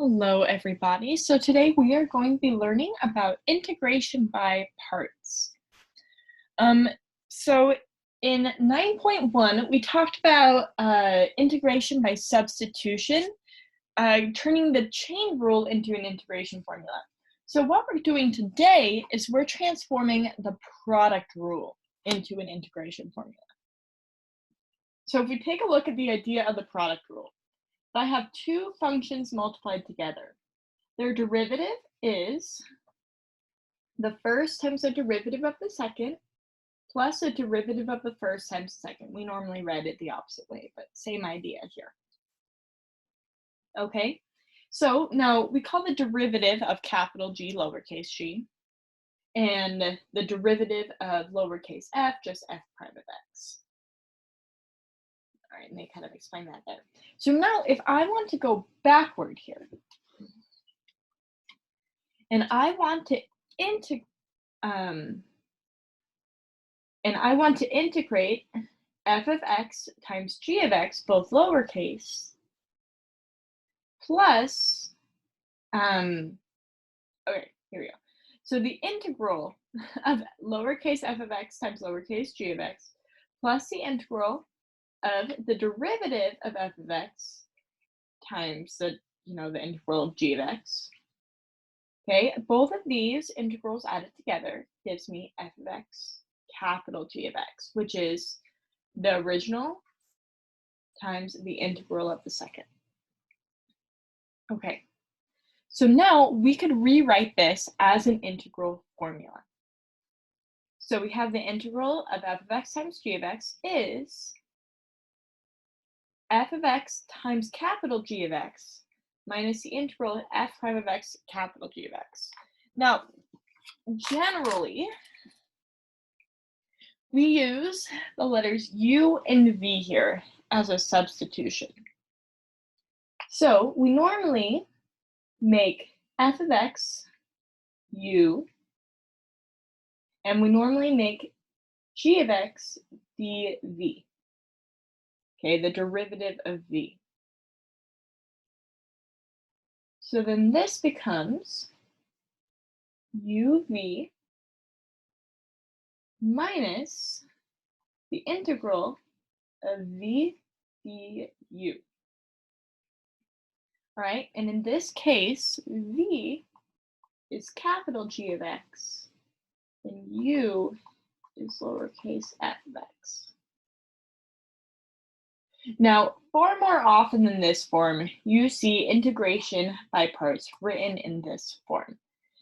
Hello, everybody. So today we are going to be learning about integration by parts. So in 9.1, we talked about integration by substitution, turning the chain rule into an integration formula. So what we're doing today is we're transforming the product rule into an integration formula. So if we take a look at the idea of the product rule, if I have two functions multiplied together, their derivative is the first times the derivative of the second plus the derivative of the first times the second. We normally read it the opposite way, but same idea here. Okay, so now we call the derivative of capital G lowercase g, and the derivative of lowercase f just f prime of x. All right, and they kind of explain that there. So now if I want to go backward here, and I want to integrate f of x times g of x, both lowercase, plus, okay, here we go. So the integral of lowercase f of x times lowercase g of x plus the integral of the derivative of f of x times the integral of g of x. Okay, both of these integrals added together gives me f of x capital G of x, which is the original times the integral of the second. Okay, so now we could rewrite this as an integral formula. So we have the integral of f of x times g of x is f of x times capital G of x minus the integral of f prime of x capital G of x. Now, generally, we use the letters U and V here as a substitution. So we normally make f of x U, and we normally make g of x dv. Okay, the derivative of v. So then this becomes uv minus the integral of v du. All right, and in this case, v is capital G of x, and u is lowercase f of x. Now, far more often than this form, you see integration by parts written in this form.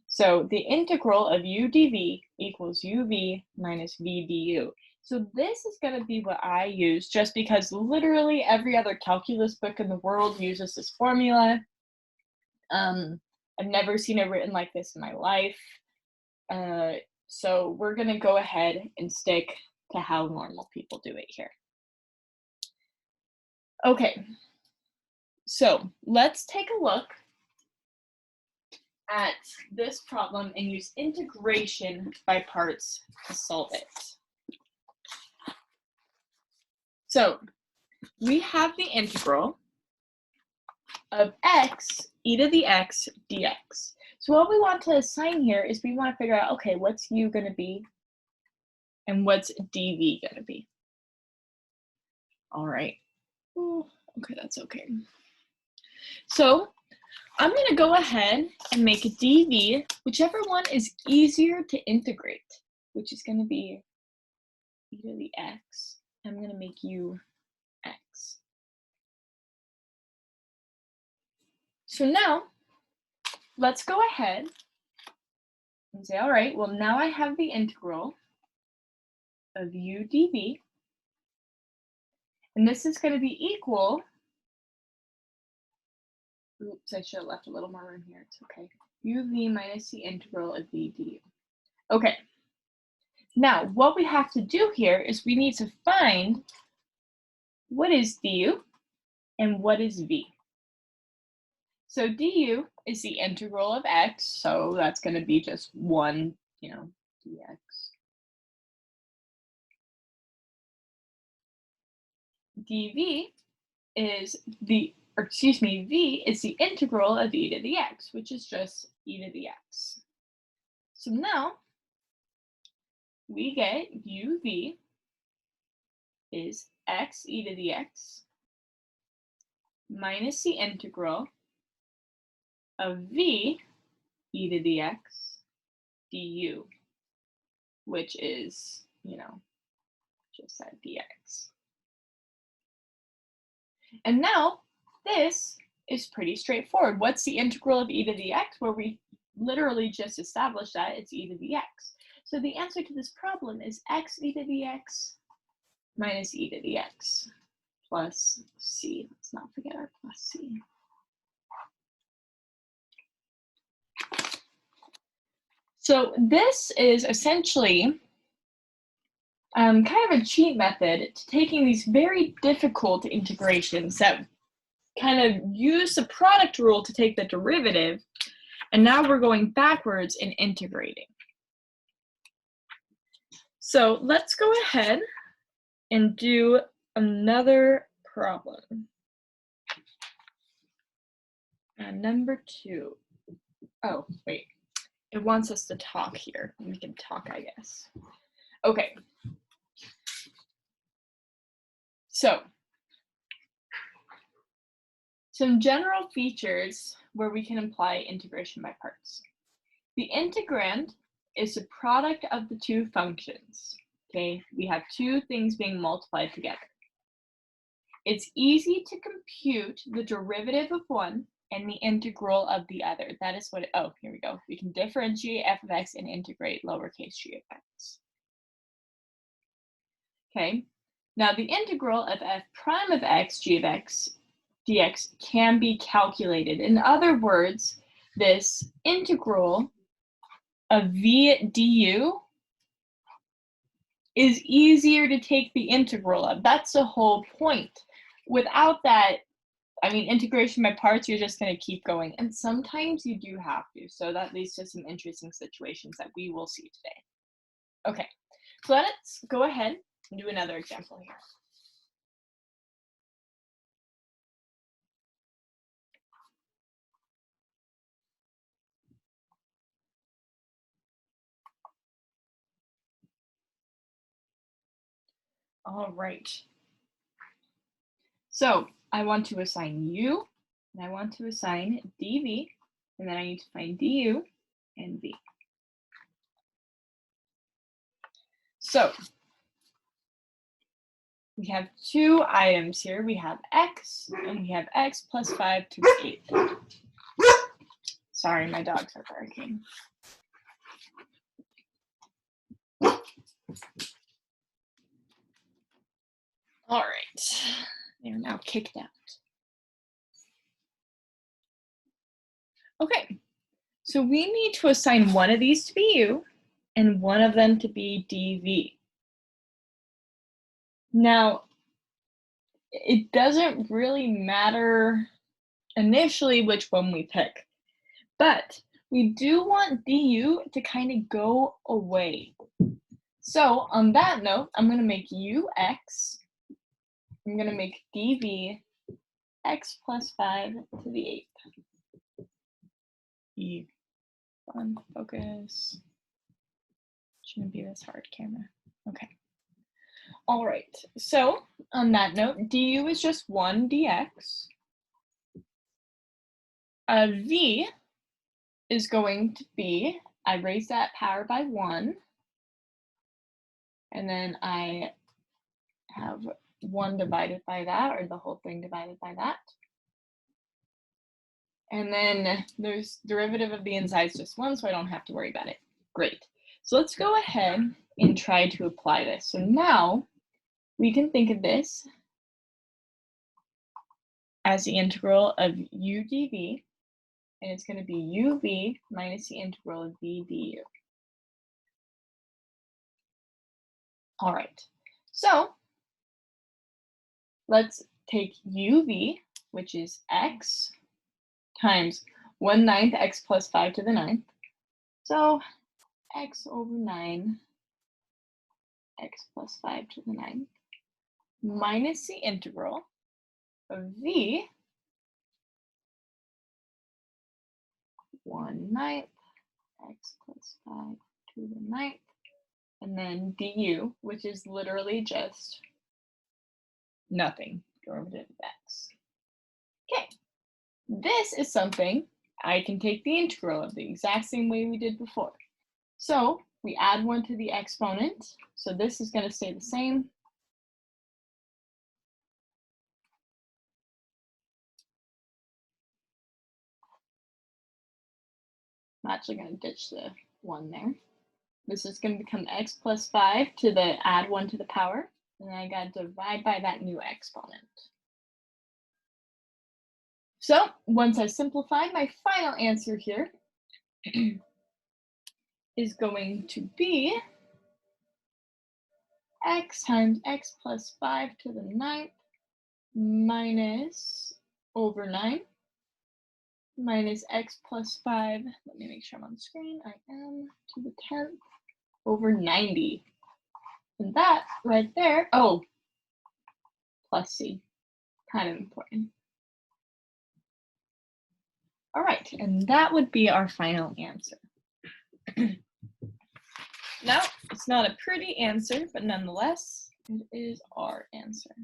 So the integral of u dv equals uv minus v du. So this is going to be what I use just because literally every other calculus book in the world uses this formula. I've never seen it written like this in my life. So we're going to go ahead and stick to how normal people do it here. Okay, so let's take a look at this problem and use integration by parts to solve it. So we have the integral of x e to the x dx. So what we want to assign here is we want to figure out, okay, what's u going to be and what's dv going to be. All right. Oh, okay, that's okay. So I'm going to go ahead and make a dv, whichever one is easier to integrate, which is going to be e to the x. I'm going to make u x. So now let's go ahead and say, all right, well, now I have the integral of u dv, and this is going to be equal, oops, I should have left a little more room here, it's okay, uv minus the integral of v du. Okay, now what we have to do here is we need to find what is du and what is v. So du is the integral of x, so that's going to be just 1, dx. dv is the or excuse me, v is the integral of e to the x, which is just e to the x. So now we get uv is x e to the x minus the integral of v e to the x du, which is, just that dx. And now this is pretty straightforward. What's the integral of e to the x? Where we literally just established that it's e to the x. So the answer to this problem is x e to the x minus e to the x plus c. Let's not forget our plus c. So this is essentially kind of a cheat method to taking these very difficult integrations that kind of use the product rule to take the derivative, and now we're going backwards and integrating. So let's go ahead and do another problem. Number 2. Oh, wait. It wants us to talk here. We can talk, I guess. Okay. So, some general features where we can apply integration by parts. The integrand is the product of the two functions. Okay, we have two things being multiplied together. It's easy to compute the derivative of one and the integral of the other. That is what, oh, here we go. We can differentiate f of x and integrate lowercase g of x. Okay, now the integral of f prime of x g of x dx can be calculated. In other words, this integral of v du is easier to take the integral of. That's the whole point. Without that, I mean, integration by parts, you're just going to keep going. And sometimes you do have to. So that leads to some interesting situations that we will see today. Okay, so let's go ahead and do another example here. All right. So I want to assign u, and I want to assign dv, and then I need to find du and v. So we have two items here. We have x, and we have x plus 5 to the 8th. Sorry, my dogs are barking. All right, they're now kicked out. Okay, so we need to assign one of these to be u and one of them to be dv. Now, it doesn't really matter initially which one we pick, but we do want du to kind of go away. So on that note, I'm going to make ux, I'm going to make dv x plus 5 to the 8th. E. Fun, focus. Shouldn't be this hard, camera. Okay. All right, so on that note, du is just 1 dx. V is going to be, I raise that power by 1, and then I have 1 divided by that, or the whole thing divided by that. And then there's derivative of the inside is just 1, so I don't have to worry about it. Great. So let's go ahead and try to apply this. So now we can think of this as the integral of u dv, and it's going to be uv minus the integral of v du. All right, so let's take uv, which is x, times 1/9 x plus 5 to the 9th. So x over 9 x plus 5 to the 9th minus the integral of v 1/9, x plus 5 to the 9th, and then du, which is literally just nothing, derivative of x. Okay, this is something I can take the integral of the exact same way we did before. So we add 1 to the exponent, so this is going to stay the same. I'm actually going to ditch the 1 there. This is going to become x plus 5 to the add 1 to the power, and then I got to divide by that new exponent. So once I simplified, my final answer here is going to be x times x plus 5 to the 9th minus over 9 minus x plus 5, let me make sure I'm on the screen, I am, to the 10th over 90. And that right there, oh, plus c, kind of important. All right, and that would be our final answer. Now, it's not a pretty answer, but nonetheless, it is our answer.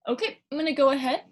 Okay, I'm going to go ahead